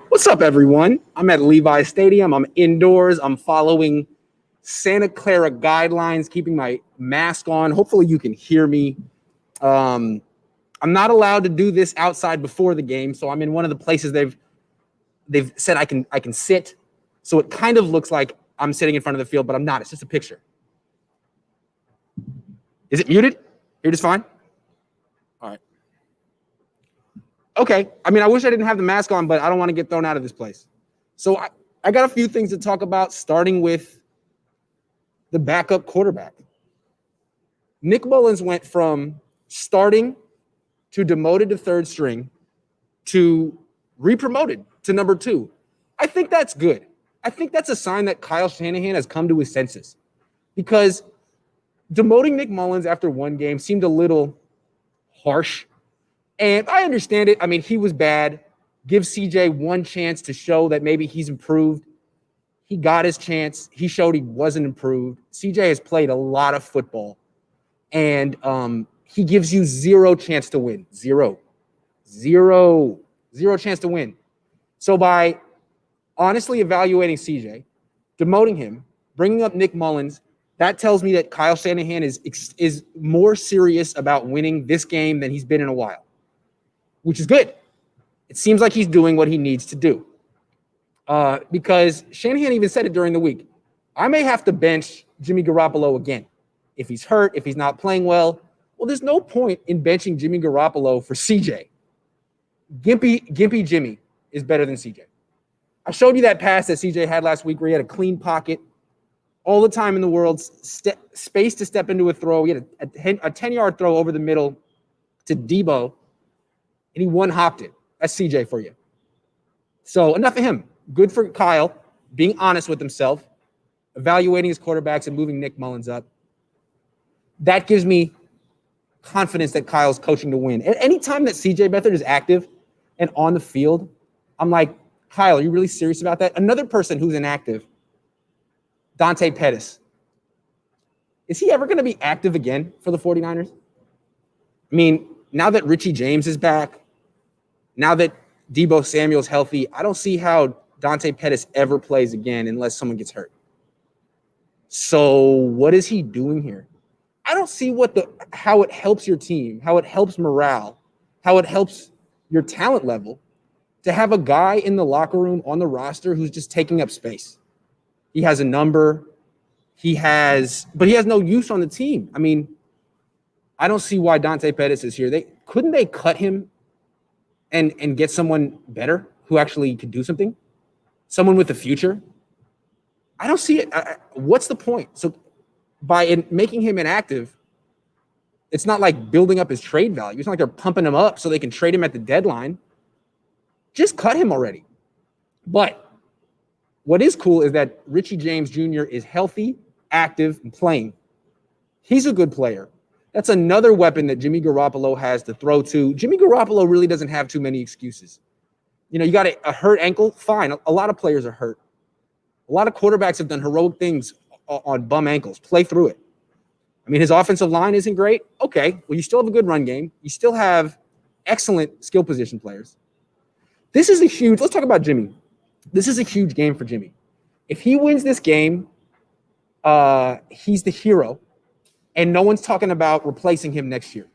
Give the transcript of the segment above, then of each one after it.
What's up, everyone? I'm at Levi Stadium. I'm indoors. I'm following Santa Clara guidelines, keeping my mask on. Hopefully you can hear me. I'm not allowed to do this outside before the game, so I'm in one of the places they've said I can sit. So it kind of looks like I'm sitting in front of the field, but I'm not. It's just a picture. Is it muted? You're just fine? All right. Okay. I mean, I wish I didn't have the mask on, but I don't want to get thrown out of this place. So I got a few things to talk about, starting with the backup quarterback. Nick Mullens went from starting to demoted to third string to re-promoted to number 2. I think that's good. I think that's a sign that Kyle Shanahan has come to his senses, because demoting Nick Mullens after one game seemed a little harsh. And I understand it. I mean, he was bad. Give CJ one chance to show that maybe he's improved. He got his chance. He showed he wasn't improved. CJ has played a lot of football, and he gives you zero chance to win. Zero chance to win. So by honestly evaluating CJ, demoting him, bringing up Nick Mullens, that tells me that Kyle Shanahan is more serious about winning this game than he's been in a while, which is good. It seems like he's doing what he needs to do. Because Shanahan even said it during the week. I may have to bench Jimmy Garoppolo again. If he's hurt, if he's not playing well, there's no point in benching Jimmy Garoppolo for CJ. Gimpy Jimmy is better than CJ. I showed you that pass that CJ had last week where he had a clean pocket, all the time in the world, space to step into a throw. He had a 10-yard throw over the middle to Debo, and he one-hopped it. That's CJ for you. So enough of him. Good for Kyle being honest with himself, evaluating his quarterbacks and moving Nick Mullens up. That gives me confidence that Kyle's coaching to win. And anytime that CJ Beathard is active and on the field, I'm like, Kyle, are you really serious about that? Another person who's inactive, Dante Pettis. Is he ever going to be active again for the 49ers? I mean, now that Richie James is back, now that Debo Samuel's healthy, I don't see how Dante Pettis ever plays again unless someone gets hurt. So what is he doing here? I don't see how it helps your team, how it helps morale, how it helps your talent level to have a guy in the locker room on the roster who's just taking up space. He has a number, but he has no use on the team. I mean, I don't see why Dante Pettis is here. Couldn't they cut him and get someone better who actually could do something? Someone with a future? I don't see it. What's the point? So by making him inactive, it's not like building up his trade value. It's not like they're pumping him up so they can trade him at the deadline. Just cut him already. But what is cool is that Richie James Jr. is healthy, active, and playing. He's a good player. That's another weapon that Jimmy Garoppolo has to throw to. Jimmy Garoppolo really doesn't have too many excuses. You know, you got a hurt ankle, fine. A lot of players are hurt. A lot of quarterbacks have done heroic things on bum ankles. Play through it. I mean, his offensive line isn't great. Okay, well, you still have a good run game. You still have excellent skill position players. Let's talk about Jimmy. This is a huge game for Jimmy. If he wins this game, he's the hero, and no one's talking about replacing him next year.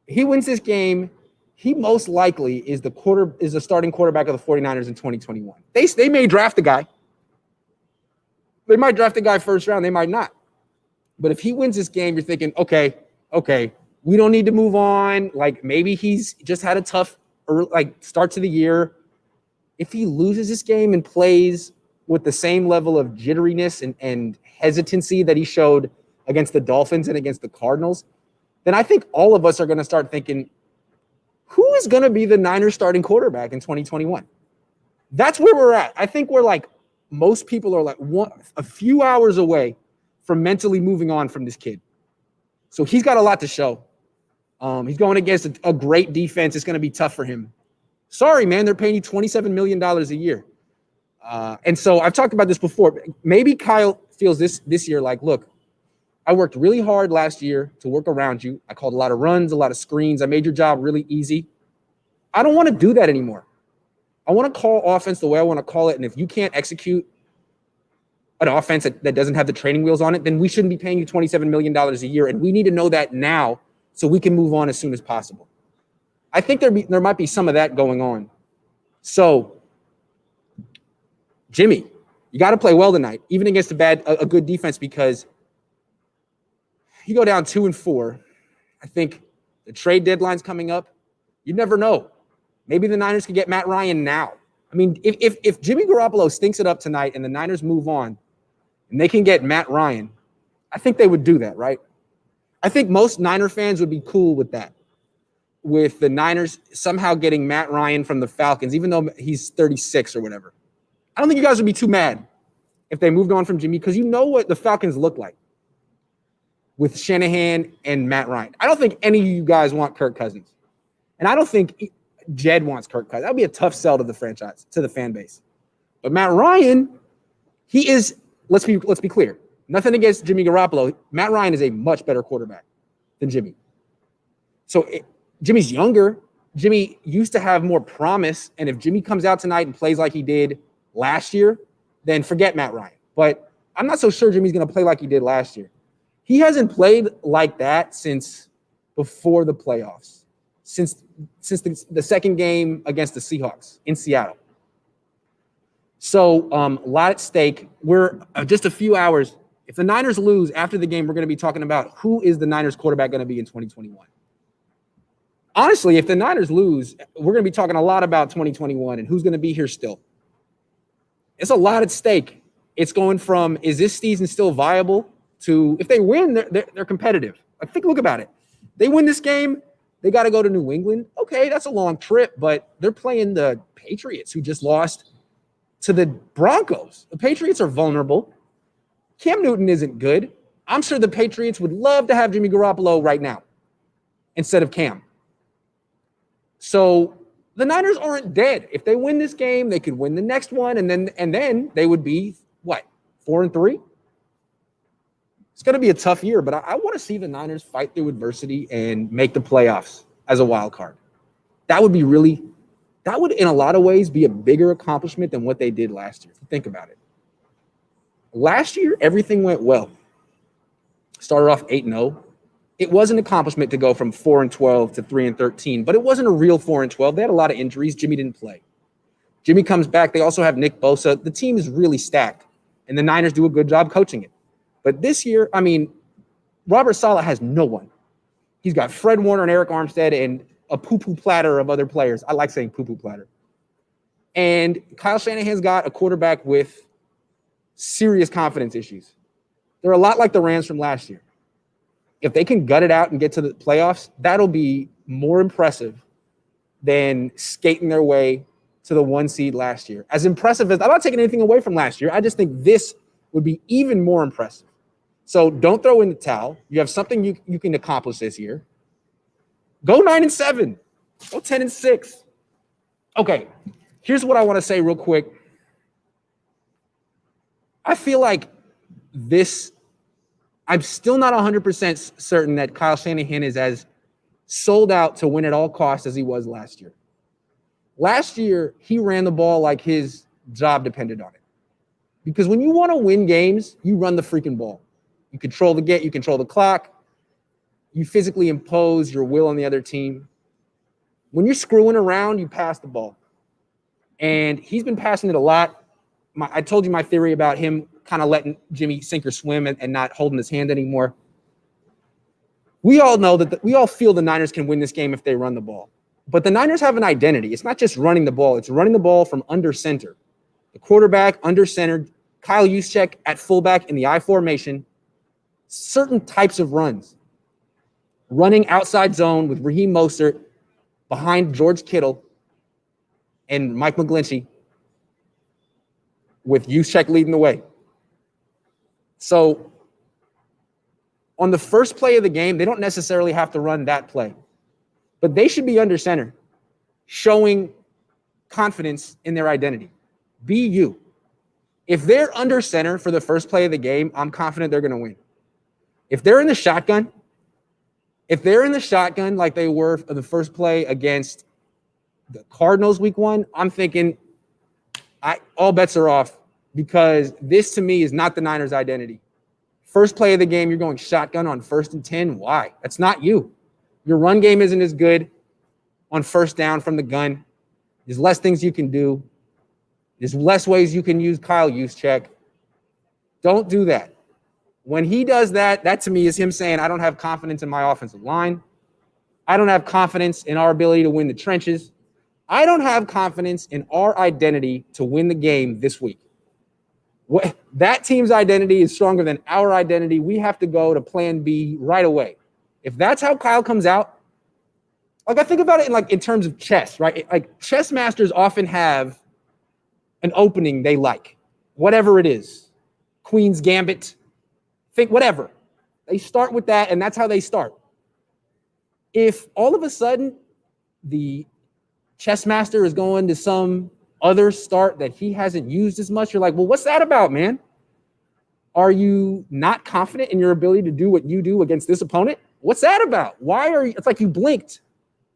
If he wins this game, he most likely is the starting quarterback of the 49ers in 2021. They may draft a guy. They might draft a guy first round. They might not. But if he wins this game, you're thinking, okay, we don't need to move on. Like, maybe he's just had a tough start to the year. If he loses this game and plays with the same level of jitteriness and hesitancy that he showed against the Dolphins and against the Cardinals, then I think all of us are going to start thinking, who is going to be the Niners starting quarterback in 2021? That's where we're at. I think most people are a few hours away from mentally moving on from this kid. So he's got a lot to show. He's going against a great defense. It's going to be tough for him. Sorry, man, they're paying you $27 million a year. And so I've talked about this before. Maybe Kyle feels this year like, look, I worked really hard last year to work around you. I called a lot of runs, a lot of screens. I made your job really easy. I don't want to do that anymore. I want to call offense the way I want to call it. And if you can't execute an offense that doesn't have the training wheels on it, then we shouldn't be paying you $27 million a year. And we need to know that now so we can move on as soon as possible. I think there might be some of that going on. So, Jimmy, you got to play well tonight, even against a good defense, because you go down 2-4. I think the trade deadline's coming up. You never know. Maybe the Niners could get Matt Ryan now. I mean, if Jimmy Garoppolo stinks it up tonight and the Niners move on and they can get Matt Ryan, I think they would do that, right? I think most Niner fans would be cool with that, with the Niners somehow getting Matt Ryan from the Falcons, even though he's 36 or whatever. I don't think you guys would be too mad if they moved on from Jimmy, because you know what the Falcons look like with Shanahan and Matt Ryan. I don't think any of you guys want Kirk Cousins. And I don't think Jed wants Kirk Cousins. That would be a tough sell to the franchise, to the fan base. But Matt Ryan, he is, let's be clear, nothing against Jimmy Garoppolo. Matt Ryan is a much better quarterback than Jimmy. So Jimmy's younger. Jimmy used to have more promise. And if Jimmy comes out tonight and plays like he did last year, then forget Matt Ryan. But I'm not so sure Jimmy's going to play like he did last year. He hasn't played like that since before the playoffs, since the second game against the Seahawks in Seattle. So a lot at stake. We're just a few hours. If the Niners lose after the game, we're going to be talking about who is the Niners quarterback going to be in 2021. Honestly, if the Niners lose, we're going to be talking a lot about 2021 and who's going to be here still. It's a lot at stake. It's going from, is this season still viable, to, if they win, they're competitive. Look about it. They win this game, they got to go to New England. Okay, that's a long trip, but they're playing the Patriots, who just lost to the Broncos. The Patriots are vulnerable. Cam Newton isn't good. I'm sure the Patriots would love to have Jimmy Garoppolo right now instead of Cam. So the Niners aren't dead. If they win this game, they could win the next one, and then they would be, what, 4-3? It's going to be a tough year, but I want to see the Niners fight through adversity and make the playoffs as a wild card. That would, in a lot of ways, be a bigger accomplishment than what they did last year, if you think about it. Last year, everything went well. Started off 8-0. It was an accomplishment to go from 4-12 to 3-13, but it wasn't a real 4-12. They had a lot of injuries. Jimmy didn't play. Jimmy comes back. They also have Nick Bosa. The team is really stacked, and the Niners do a good job coaching it. But this year, I mean, Robert Saleh has no one. He's got Fred Warner and Eric Armstead and a poo-poo platter of other players. I like saying poo-poo platter. And Kyle Shanahan's got a quarterback with serious confidence issues. They're a lot like the Rams from last year. If they can gut it out and get to the playoffs, that'll be more impressive than skating their way to the 1 seed last year. As impressive as, I'm not taking anything away from last year. I just think this would be even more impressive. So don't throw in the towel. You have something you can accomplish this year. Go 9-7. Go 10-6. Okay, here's what I want to say real quick. I feel like I'm still not 100% certain that Kyle Shanahan is as sold out to win at all costs as he was last year. Last year, he ran the ball like his job depended on it. Because when you want to win games, you run the freaking ball. You control you control the clock. You physically impose your will on the other team. When you're screwing around, you pass the ball. And he's been passing it a lot. I told you my theory about him kind of letting Jimmy sink or swim and not holding his hand anymore. We all know that we all feel the Niners can win this game if they run the ball. But the Niners have an identity. It's not just running the ball. It's running the ball from under center. The quarterback under center, Kyle Juszczyk at fullback in the I formation, certain types of runs. Running outside zone with Raheem Mostert behind George Kittle and Mike McGlinchey with Juszczyk leading the way. So on the first play of the game, they don't necessarily have to run that play, but they should be under center, showing confidence in their identity. Be you. If they're under center for the first play of the game, I'm confident they're going to win. If they're in the shotgun like they were for the first play against the Cardinals week 1, I'm thinking all bets are off because this to me is not the Niners' identity. First play of the game, you're going shotgun on 1st and 10. Why? That's not you. Your run game isn't as good on first down from the gun. There's less things you can do. There's less ways you can use Kyle Juszczyk. Don't do that. When he does that, that to me is him saying, I don't have confidence in my offensive line. I don't have confidence in our ability to win the trenches. I don't have confidence in our identity to win the game this week. That team's identity is stronger than our identity. We have to go to plan B right away. If that's how Kyle comes out, like I think about it in terms of chess, right? Like chess masters often have an opening they like, whatever it is. Queen's Gambit, think whatever. They start with that, and that's how they start. If all of a sudden the chess master is going to some other start that he hasn't used as much, you're like, well, what's that about, man? Are you not confident in your ability to do what you do against this opponent? What's that about? Why are you? It's like you blinked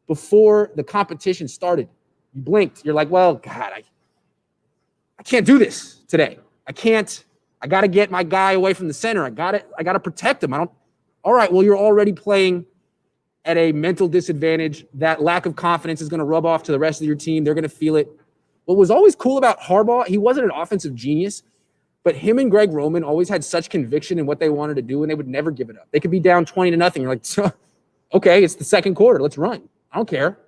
before the competition started. You blinked. You're like, well, God, I can't do this today. I can't. I got to get my guy away from the center. I got to protect him. All right, well, you're already playing at a mental disadvantage. That lack of confidence is going to rub off to the rest of your team. They're going to feel it. What was always cool about Harbaugh, he wasn't an offensive genius, but him and Greg Roman always had such conviction in what they wanted to do, and they would never give it up. They could be down 20-0. You're like, okay, it's the second quarter. Let's run. I don't care.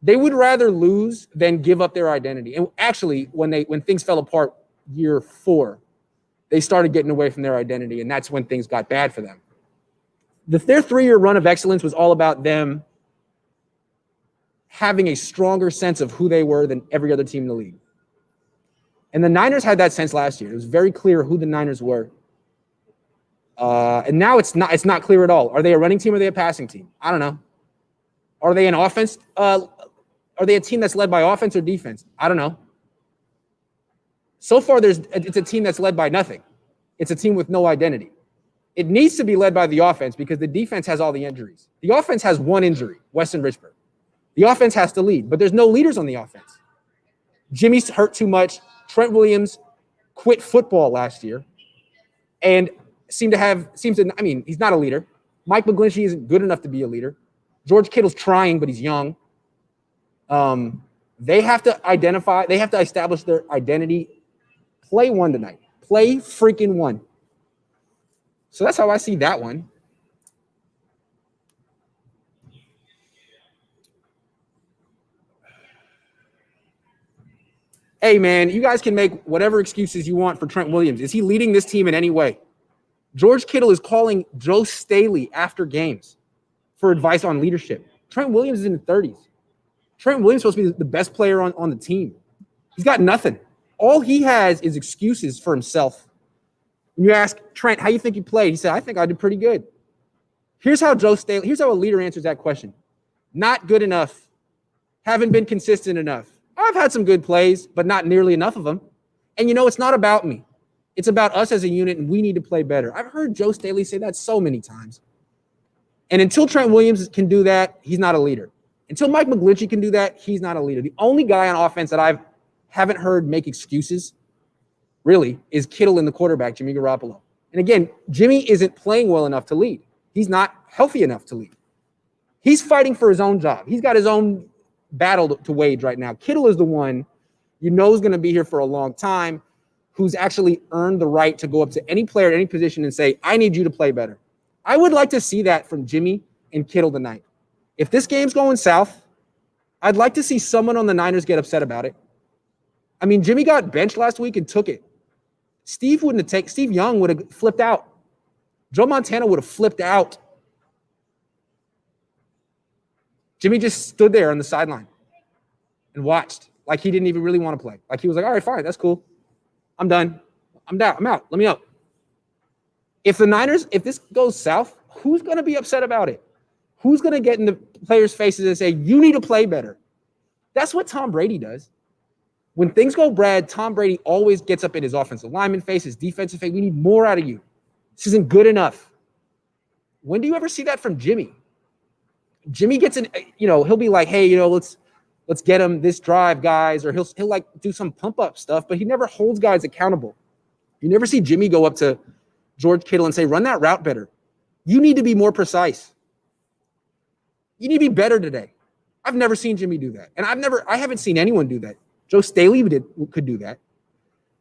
They would rather lose than give up their identity. And actually, when things fell apart year 4, they started getting away from their identity, and that's when things got bad for them. Their 3-year run of excellence was all about them having a stronger sense of who they were than every other team in the league. And the Niners had that sense last year. It was very clear who the Niners were. And now it's not clear at all. Are they a running team or are they a passing team? I don't know. Are they an offense? Are they a team that's led by offense or defense? I don't know. So far, it's a team that's led by nothing. It's a team with no identity. It needs to be led by the offense because the defense has all the injuries. The offense has one injury, Weston Richburg. The offense has to lead, but there's no leaders on the offense. Jimmy's hurt too much. Trent Williams quit football last year and he's not a leader. Mike McGlinchey isn't good enough to be a leader. George Kittle's trying, but he's young. They have to establish their identity. Play one tonight. Play freaking one. So that's how I see that one. Hey, man, you guys can make whatever excuses you want for Trent Williams. Is he leading this team in any way? George Kittle is calling Joe Staley after games for advice on leadership. Trent Williams is in the 30s. Trent Williams is supposed to be the best player on the team. He's got nothing. All he has is excuses for himself. When you ask Trent, how you think you played? He said, I think I did pretty good. Here's how a leader answers that question. Not good enough. Haven't been consistent enough. I've had some good plays, but not nearly enough of them. And it's not about me. It's about us as a unit, and we need to play better. I've heard Joe Staley say that so many times. And until Trent Williams can do that, he's not a leader. Until Mike McGlinchey can do that, he's not a leader. The only guy on offense that I haven't heard make excuses, really, is Kittle and the quarterback, Jimmy Garoppolo. And again, Jimmy isn't playing well enough to lead. He's not healthy enough to lead. He's fighting for his own job. He's got his own battle to wage right now. Kittle is the one is going to be here for a long time, who's actually earned the right to go up to any player at any position and say, I need you to play better. I would like to see that from Jimmy and Kittle tonight. If this game's going south, I'd like to see someone on the Niners get upset about it. I mean, Jimmy got benched last week and took it. Steve Young would have flipped out. Joe Montana would have flipped out. Jimmy just stood there on the sideline and watched like he didn't even really want to play. Like he was like, all right, fine, that's cool. I'm done. I'm down. I'm out. Let me out. If this goes south, who's going to be upset about it? Who's going to get in the players' faces and say, you need to play better? That's what Tom Brady does. When things go bad, Tom Brady always gets up in his offensive lineman face, his defensive face. We need more out of you. This isn't good enough. When do you ever see that from Jimmy? Jimmy gets in, he'll be like, hey, let's let's get him this drive, guys, or he'll like do some pump up stuff, but he never holds guys accountable. You never see Jimmy go up to George Kittle and say, run that route better. You need to be more precise. You need to be better today. I've never seen Jimmy do that. And I haven't seen anyone do that. Joe Staley could do that.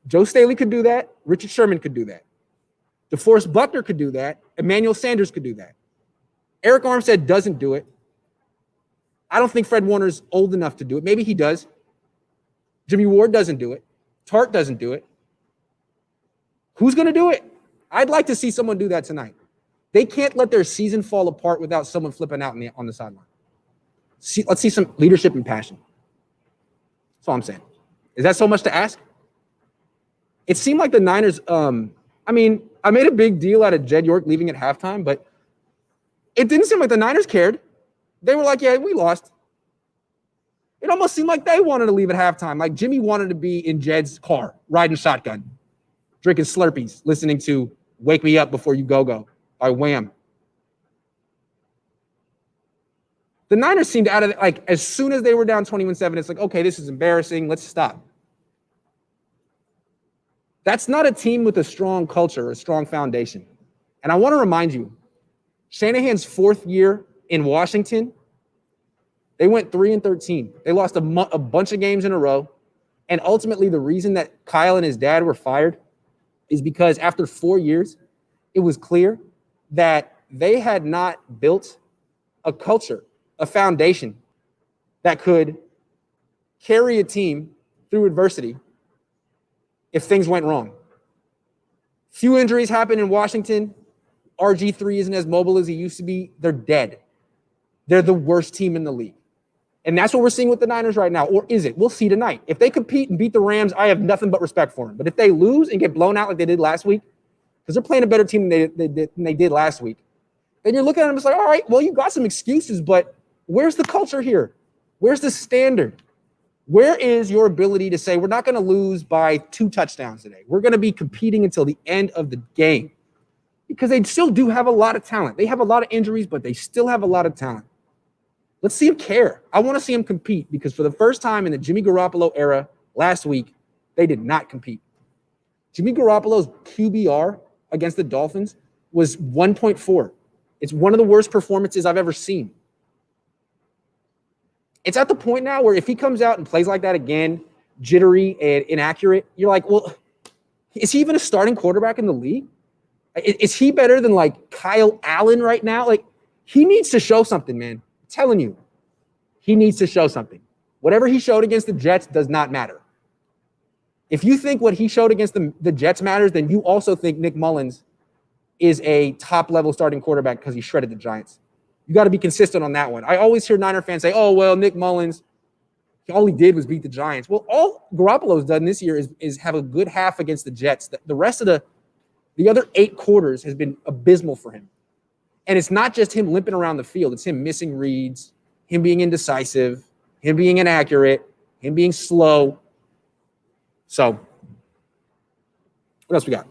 Joe Staley could do that. Richard Sherman could do that. DeForest Buckner could do that. Emmanuel Sanders could do that. Eric Armstead doesn't do it. I don't think Fred Warner's old enough to do it. Maybe he does. Jimmy Ward doesn't do it. Tart doesn't do it. Who's going to do it? I'd like to see someone do that tonight. They can't let their season fall apart without someone flipping out on the sideline. Let's see some leadership and passion. That's all I'm saying. Is that so much to ask? It seemed like the Niners, I made a big deal out of Jed York leaving at halftime, but it didn't seem like the Niners cared. They were like, yeah, we lost. It almost seemed like they wanted to leave at halftime. Like Jimmy wanted to be in Jed's car, riding shotgun, drinking Slurpees, listening to Wake Me Up Before You Go by Wham. The Niners seemed out of it, like as soon as they were down 21-7, it's like, okay, this is embarrassing. Let's stop. That's not a team with a strong culture, a strong foundation. And I want to remind you, Shanahan's fourth year in Washington, they went 3-13. They lost a bunch of games in a row. And ultimately, the reason that Kyle and his dad were fired is because after 4 years, it was clear that they had not built a culture, a foundation that could carry a team through adversity if things went wrong. Few injuries happened in Washington. RG3 isn't as mobile as he used to be. They're dead. They're the worst team in the league. And that's what we're seeing with the Niners right now. Or is it? We'll see tonight. If they compete and beat the Rams, I have nothing but respect for them. But if they lose and get blown out like they did last week, because they're playing a better team than they did last week, then you're looking at them and it's like, all right, well, you got some excuses, but where's the culture here? Where's the standard? Where is your ability to say, we're not going to lose by 2 touchdowns today? We're going to be competing until the end of the game. Because they still do have a lot of talent. They have a lot of injuries, but they still have a lot of talent. Let's see them care. I want to see them compete because for the first time in the Jimmy Garoppolo era last week, they did not compete. Jimmy Garoppolo's QBR against the Dolphins was 1.4. It's one of the worst performances I've ever seen. It's at the point now where if he comes out and plays like that again, jittery and inaccurate, you're like, well, is he even a starting quarterback in the league? Is he better than like Kyle Allen right now? Like he needs to show something, man. I'm telling you, he needs to show something. Whatever he showed against the Jets does not matter. If you think what he showed against the Jets matters, then you also think Nick Mullens is a top-level starting quarterback because he shredded the Giants. You got to be consistent on that one. I always hear Niner fans say, oh, well, Nick Mullens, all he did was beat the Giants. Well, all Garoppolo's done this year is have a good half against the Jets. The rest of the other 8 quarters has been abysmal for him. And it's not just him limping around the field. It's him missing reads, him being indecisive, him being inaccurate, him being slow. So, what else we got?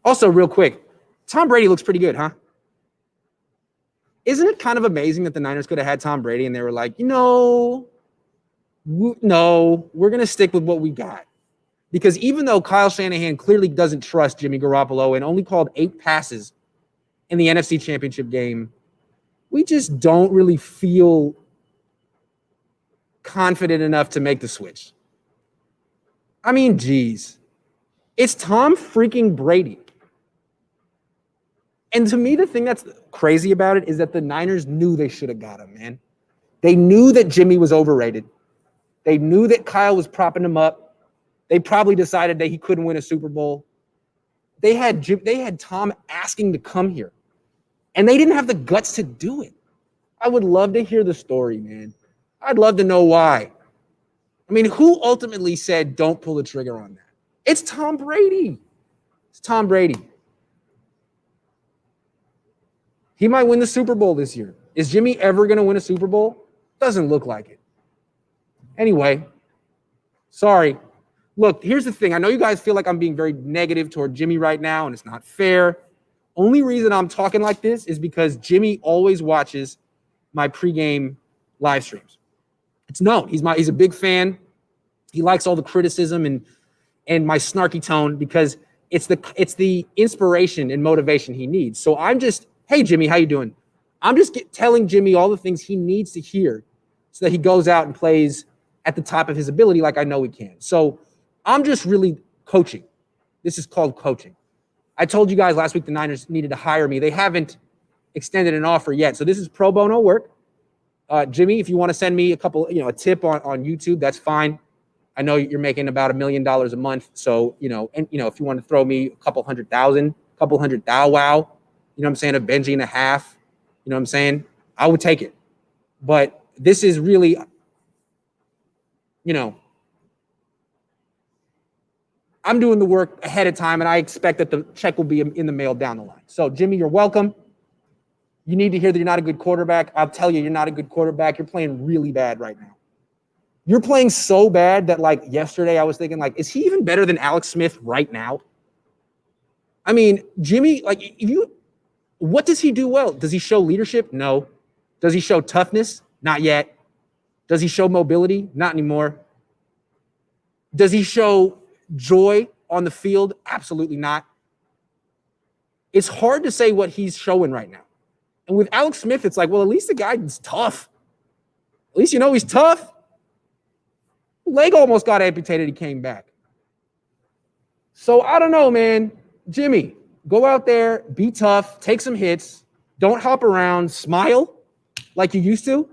Also, real quick, Tom Brady looks pretty good, huh? Isn't it kind of amazing that the Niners could have had Tom Brady and they were like, no, we're going to stick with what we got. Because even though Kyle Shanahan clearly doesn't trust Jimmy Garoppolo and only called 8 passes in the NFC Championship game, we just don't really feel confident enough to make the switch. I mean, geez. It's Tom freaking Brady. And to me, the thing that's crazy about it is that the Niners knew they should have got him, man. They knew that Jimmy was overrated. They knew that Kyle was propping him up. They probably decided that he couldn't win a Super Bowl. They had Tom asking to come here. And they didn't have the guts to do it. I would love to hear the story, man. I'd love to know why. I mean, who ultimately said don't pull the trigger on that? It's Tom Brady. It's Tom Brady. He might win the Super Bowl this year. Is Jimmy ever going to win a Super Bowl? Doesn't look like it. Anyway, sorry. Look, here's the thing. I know you guys feel like I'm being very negative toward Jimmy right now, and it's not fair. Only reason I'm talking like this is because Jimmy always watches my pregame live streams. It's known. He's a big fan. He likes all the criticism and my snarky tone because it's the inspiration and motivation he needs. So I'm just, hey, Jimmy, how you doing? I'm just telling Jimmy all the things he needs to hear so that he goes out and plays at the top of his ability like I know he can. So I'm just really coaching. This is called coaching. I told you guys last week the Niners needed to hire me. They haven't extended an offer yet. So this is pro bono work. Jimmy, if you want to send me a tip on YouTube, that's fine. I know you're making about $1 million a month. So, if you want to throw me a couple hundred thou wow, you know what I'm saying, a Benji and a half, you know what I'm saying, I would take it. But this is really, I'm doing the work ahead of time, and I expect that the check will be in the mail down the line. So, Jimmy, you're welcome. You need to hear that you're not a good quarterback. I'll tell you, you're not a good quarterback. You're playing really bad right now. You're playing so bad that, yesterday I was thinking, is he even better than Alex Smith right now? I mean, Jimmy, what does he do well? Does he show leadership? No. Does he show toughness? Not yet. Does he show mobility? Not anymore. Does he show joy on the field? Absolutely not. It's hard to say what he's showing right now. And with Alex Smith, it's at least the guy's tough. At least he's tough. Leg almost got amputated. He came back. So I don't know, man. Jimmy, go out there, be tough, take some hits, don't hop around, smile like you used to.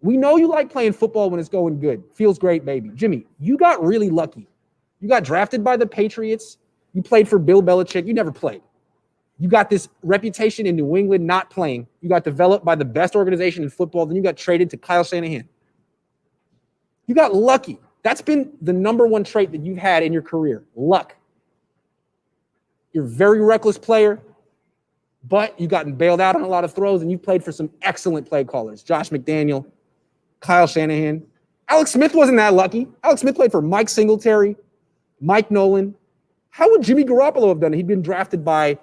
We know you like playing football when it's going good. Feels great, baby. Jimmy, you got really lucky. You got drafted by the Patriots. You played for Bill Belichick. You never played. You got this reputation in New England not playing. You got developed by the best organization in football. Then you got traded to Kyle Shanahan. You got lucky. That's been the number one trait that you've had in your career, luck. You're a very reckless player, but you've gotten bailed out on a lot of throws, and you played for some excellent play callers. Josh McDaniel, Kyle Shanahan. Alex Smith wasn't that lucky. Alex Smith played for Mike Singletary, Mike Nolan. How would Jimmy Garoppolo have done it? He'd been drafted by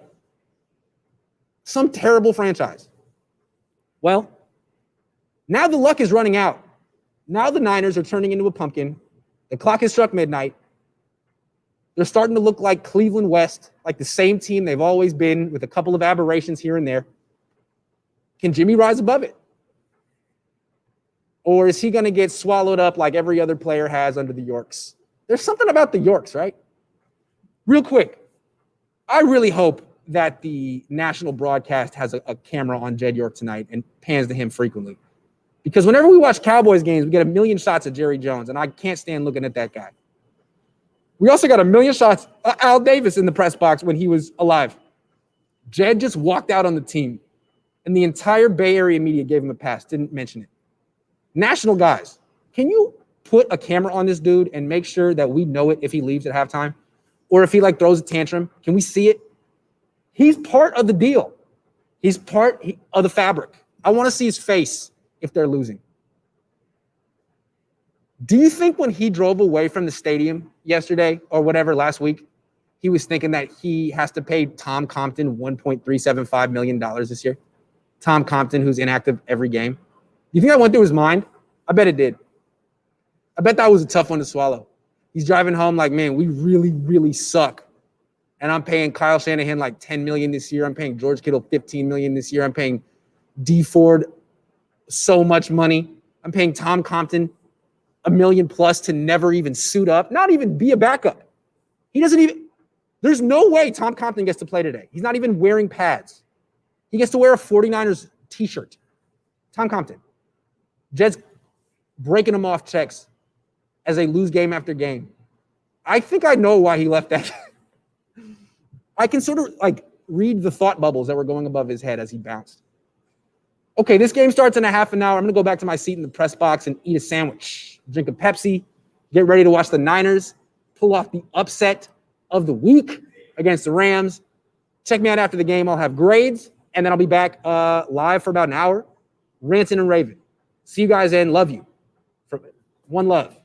some terrible franchise. Well, now the luck is running out. Now the Niners are turning into a pumpkin. The clock has struck midnight. They're starting to look like Cleveland West, like the same team they've always been with a couple of aberrations here and there. Can Jimmy rise above it? Or is he going to get swallowed up like every other player has under the Yorks? There's something about the Yorks, right? Real quick, I really hope that the national broadcast has a camera on Jed York tonight and pans to him frequently. Because whenever we watch Cowboys games, we get a million shots of Jerry Jones, and I can't stand looking at that guy. We also got a million shots of Al Davis in the press box when he was alive. Jed just walked out on the team, and the entire Bay Area media gave him a pass, didn't mention it. National guys, can you put a camera on this dude and make sure that we know it if he leaves at halftime? Or if he throws a tantrum, can we see it? He's part of the deal. He's part of the fabric. I want to see his face if they're losing. Do you think when he drove away from the stadium yesterday or whatever last week, he was thinking that he has to pay Tom Compton $1.375 million this year? Tom Compton, who's inactive every game. Do you think that went through his mind? I bet it did. I bet that was a tough one to swallow. He's driving home man, we really, really suck. And I'm paying Kyle Shanahan $10 million this year. I'm paying George Kittle $15 million this year. I'm paying D Ford so much money. I'm paying Tom Compton $1 million plus to never even suit up, not even be a backup. There's no way Tom Compton gets to play today. He's not even wearing pads. He gets to wear a 49ers t-shirt. Tom Compton. Jed's breaking him off checks as they lose game after game. I think I know why he left that. I can sort of read the thought bubbles that were going above his head as he bounced. Okay, this game starts in a half an hour. I'm going to go back to my seat in the press box and eat a sandwich, drink a Pepsi, get ready to watch the Niners pull off the upset of the week against the Rams. Check me out after the game. I'll have grades, and then I'll be back live for about an hour, ranting and raving. See you guys then. Love you. One love.